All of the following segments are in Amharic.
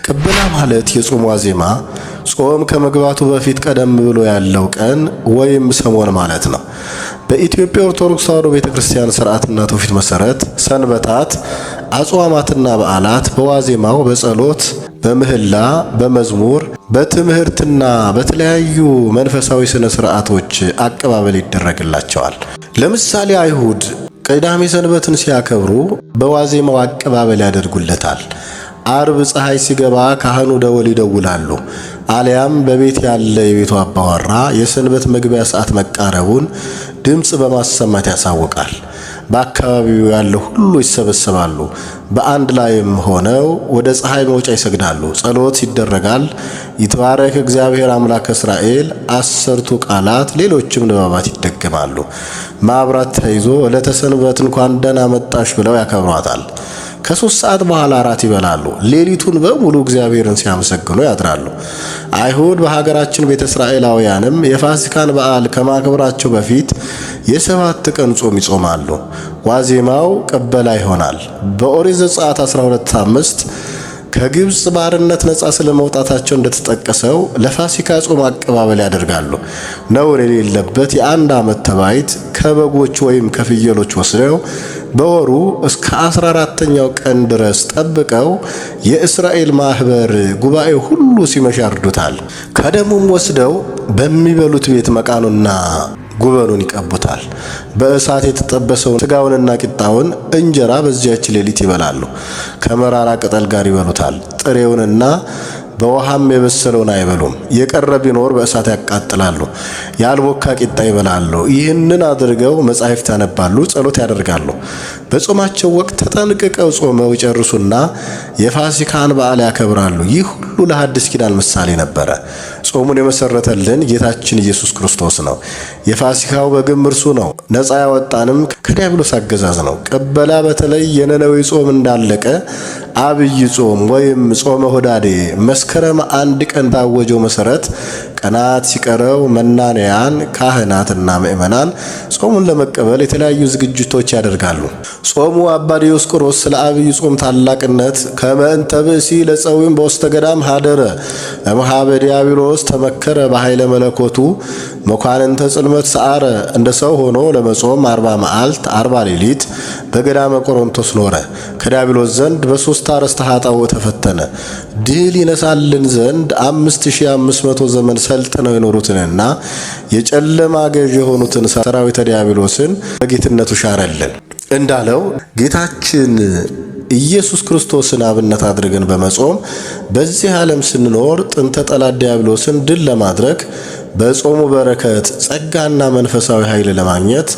ቅበላ ማለት የጾም ዋዜማ ጾም ከመግባቱ በፊት ቀደም ብሎ ያለው ቀን ወይም ሰሞን ማለት ነው። በኢትዮጵያ ኦርቶዶክስ ተዋሕዶ ቤተክርስቲያን ሥርዓትና ትውፊት መሰረት ሰንበታት፣ አጽዋማትና በዓላት በዋዜማው በጸሎት፣ በምህላ፣ በመዝሙር፣ በትምህርትና በተለያዩ መንፈሳዊ ስነ ስርዓቶች አቀባበል ይደረግላቸዋል። ለምሳሌ አይሁድ ቅዳሜ ሰንበትን ሲያከብሩ በዋዜማው አቀባበል ያደርጉለታል። አርብ ፀሐይ ሲገባ ካህኑ ደወል ይደውላሉ። አሊያም በቤት ያለ የቤቱ አባወራ የሰንበት መግቢያ ሰዓት መቃረቡን ድምፅ በማሰማት ያሳውቃል። በአካባቢው ያለው ሁሉ ይሰበሰባሉ። በአንድ ላይም ሆነው ወደ ፀሐይ መውጫ ይሰግዳሉ። ጸሎት ይደረጋል። ይትባረክ እግዚአብሔር አምላከ እስራኤል፣ 10ቱ ቃላት፣ ሌሎችም ንባባት ይደገማሉ። ማብራት ተይዞ ዕለተ ሰንበት እንኳን ደህና መጣሽ ብለው ያከብሯታል። ከ3 ሰዓት በኋላ እራት ይበላሉ። ሌሊቱን በሙሉ እግዚአብሔርን ሲያመሰግኑ ያድራሉ። አይሁድ በሀገራችን ቤተ እስራኤላውያንም የፋሲካን በዓል ከማክበራቸው በፊት የ7 ቀን ጾም ይጾማሉ። ዋዜማው ቅበላ ይሆናል። በኦሪት ዘጸአት 12:5 ከግብፅ ባርነት ነፃ ስለመውጣታቸው እንደተጠቀሰው ለፋሲካ ጾም አቀባበል ያደርጋሉ። ነውር የሌለበት የ1 ዓመት ተባይት ከበጎች ወይም ከፍየሎች ወስደው በወሩ እስከ 14ኛው ቀን ድረስ ጠብቀው የእስራኤል ማህበር ጉባኤ ሁሉ ሲመሽ ያርዱታል። ከደሙም ወስደው በሚበሉት ቤት መቃኑና ጉበኑን ይቀቡታል። በእሳት የተጠበሰውን ስጋውንና ቂጣውን እንጀራ በዚያች ሌሊት ይበላሉ። ከመራራ ቅጠል ጋር ይበሉታል። ጥሬውንና በውሃም የበሰለውን አይበሉም። የቀረ ቢኖር በእሳት ያቃጥላሉ። ያልቦካ ቂጣ ይበላሉ። ይህንን አድርገው መጻሕፍት ያነባሉ፣ ጸሎት ያደርጋሉ። በጾማቸው ወቅት ተጠንቅቀው ጾመው ይጨርሱና የፋሲካን በዓል ያከብራሉ። ይህ ሁሉ ለሐዲስ ኪዳን ምሳሌ ነበረ። ጾሙን የመሰረተልን ጌታችን ኢየሱስ ክርስቶስ ነው። የፋሲካው በግም እርሱ ነው። ነፃ ያወጣንም ከዲያብሎስ አገዛዝ ነው። ቅበላ በተለይ የነነዌ ጾም እንዳለቀ አብይ ጾም ወይም ጾመ ሆዳዴ መስከረም 1 ቀን ባወጀው መሰረት ቀናት ሲቀረው መናንያን ካህናትና ምእመናን ጾሙን ለመቀበል የተለያዩ ዝግጅቶች ያደርጋሉ። ጾሙ አባ ዲዮስቆሮስ ስለ አብይ ጾም ታላቅነት ከመእንተ ብእሲ ለጸዊም በውስተ ገዳም ሀደረ እምኀበ ዲያብሎስ ተመከረ በኃይለ መለኮቱ መኳንንተ ጽልመት ሰዓረ እንደ ሰው ሆኖ ለመጾም 40 መዓልት 40 ሌሊት በገዳመ ቆሮንቶስ ኖረ። ከዲያብሎስ ዘንድ በ3 አርእስተ ኃጣውእ ተፈተነ። ድል ይነሳልን ዘንድ 5500 ዘመን ሰልጥነው የኖሩትንና የጨለማ ገዥ የሆኑትን ሰራዊተ ዲያብሎስን በጌትነቱ ሻረልን። እንዳለው ጌታችን ኢየሱስ ክርስቶስን አብነት አድርገን በመጾም በዚህ ዓለም ስንኖር ጥንተ ጠላት ዲያብሎስን ድል ለማድረግ በጾሙ በረከት ጸጋና መንፈሳዊ ኃይል ለማግኘት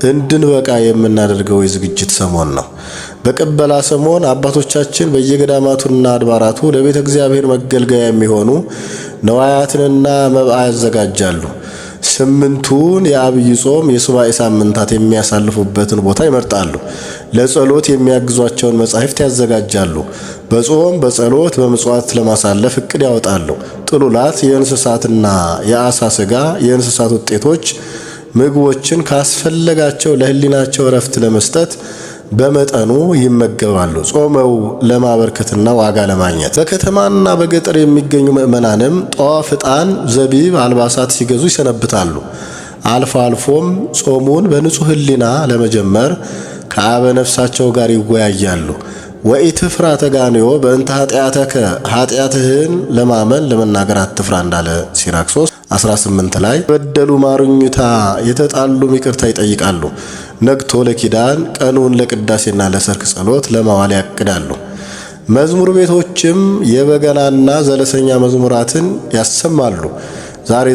እንድንበቃ የምናደርገው የዝግጅት ሰሞን ነው። በቅበላ ሰሞን አባቶቻችን በየገዳማቱና አድባራቱ ለቤተ እግዚአብሔር መገልገያ የሚሆኑ ነዋያትንና መብዓ ያዘጋጃሉ። 8ቱን የአብይ ጾም የሱባኤ ሳምንታት የሚያሳልፉበትን ቦታ ይመርጣሉ። ለጸሎት የሚያግዟቸውን መጻሕፍት ያዘጋጃሉ። በጾም በጸሎት በምጽዋት ለማሳለፍ እቅድ ያወጣሉ። ጥሉላት የእንስሳትና የአሳ ስጋ፣ የእንስሳት ውጤቶች ምግቦችን ካስፈለጋቸው ለሕሊናቸው እረፍት ለመስጠት በመጠኑ ይመገባሉ። ጾመው ለማበርከትና ዋጋ ለማግኘት በከተማና በገጠር የሚገኙ ምእመናንም ጧፍ፣ ዕጣን፣ ዘቢብ፣ አልባሳት ሲገዙ ይሰነብታሉ። አልፎ አልፎም ጾሙን በንጹህ ሕሊና ለመጀመር ከአበ ነፍሳቸው ጋር ይወያያሉ። ወኢትፍራ ተጋንዮ በእንተ ኃጢአተከ ኃጢአትህን ለማመን ለመናገር አትፍራ እንዳለ ሲራክሶስ 18 ላይ በደሉ ማሩኝታ የተጣሉ ይቅርታ ይጠይቃሉ። ነግቶ ለኪዳን ቀኑን ለቅዳሴና ለሰርክ ጸሎት ለማዋል ያቅዳሉ። መዝሙር ቤቶችም የበገናና ዘለሰኛ መዝሙራትን ያሰማሉ።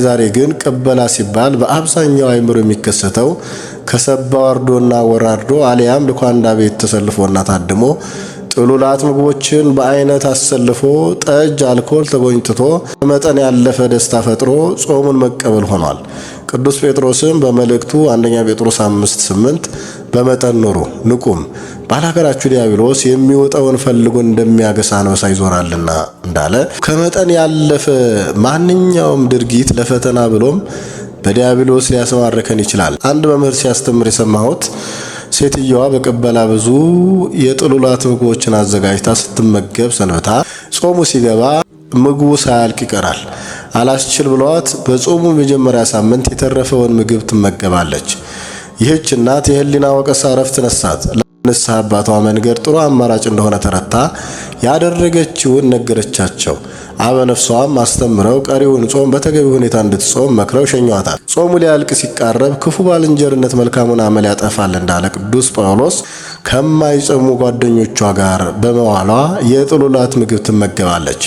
ዛሬ ግን ቅበላ ሲባል በአብዛኛው አይምሮ የሚከሰተው ከሰባ ወርዶና ወራርዶ አሊያም ልኳንዳ ቤት ተሰልፎና ታድሞ ጥሉላት ምግቦችን በአይነት አሰልፎ ጠጅ፣ አልኮል ተጎኝትቶ መጠን ያለፈ ደስታ ፈጥሮ ጾሙን መቀበል ሆኗል። ቅዱስ ጴጥሮስም በመልእክቱ 1ኛ ጴጥሮስ 5:8 በመጠን ኑሩ ንቁም፣ ባላገራችሁ ዲያብሎስ የሚወጣውን ፈልጎ እንደሚያገሳ አንበሳ ይዞራልና እንዳለ ከመጠን ያለፈ ማንኛውም ድርጊት ለፈተና ብሎም በዲያብሎስ ሊያሰማርከን ይችላል። አንድ መምህር ሲያስተምር የሰማሁት ሴትየዋ በቀበላ ብዙ የጥሉላት ምግቦችን አዘጋጅታ ስትመገብ ሰንብታ ጾሙ ሲገባ ምግቡ ሳያልቅ ይቀራል። አላስችል ብሏት በጾሙ መጀመሪያ ሳምንት የተረፈውን ምግብ ትመገባለች። ይህች እናት የህሊና ወቀሳ ረፍት ነሳት። ለንስሐ አባቷ መንገድ ጥሩ አማራጭ እንደሆነ ተረታ ያደረገችውን ነገረቻቸው። አበነፍሷም አስተምረው ቀሪውን ጾም በተገቢ ሁኔታ እንድትጾም መክረው ሸኟታል። ጾሙ ሊያልቅ ሲቃረብ ክፉ ባልንጀርነት መልካሙን አመል ያጠፋል እንዳለ ቅዱስ ጳውሎስ ከማይጾሙ ጓደኞቿ ጋር በመዋሏ የጥሉላት ምግብ ትመገባለች።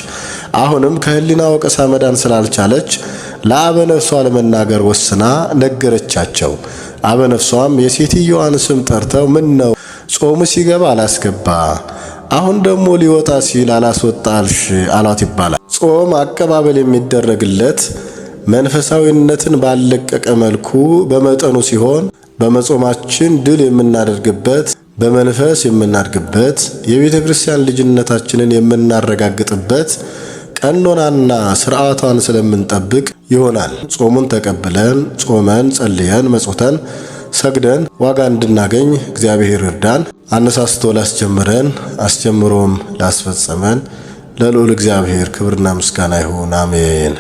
አሁንም ከህሊና ወቀሳ መዳን ስላልቻለች ለአበነፍሷ ለመናገር ወስና ነገረቻቸው። አበነፍሷም የሴትዮዋን ስም ጠርተው ምን ነው ጾሙ ሲገባ አላስገባ፣ አሁን ደግሞ ሊወጣ ሲል አላስወጣልሽ አሏት ይባላል። ጾም አቀባበል የሚደረግለት መንፈሳዊነትን ባለቀቀ መልኩ በመጠኑ ሲሆን በመጾማችን ድል የምናደርግበት በመንፈስ የምናድግበት የቤተ ክርስቲያን ልጅነታችንን የምናረጋግጥበት ቀኖናና ስርዓቷን ስለምንጠብቅ ይሆናል። ጾሙን ተቀብለን ጾመን ጸልየን መጾተን ሰግደን ዋጋ እንድናገኝ እግዚአብሔር ይርዳን። አነሳስቶ ላስጀምረን አስጀምሮም ላስፈጸመን ለልዑል እግዚአብሔር ክብርና ምስጋና ይሁን፣ አሜን።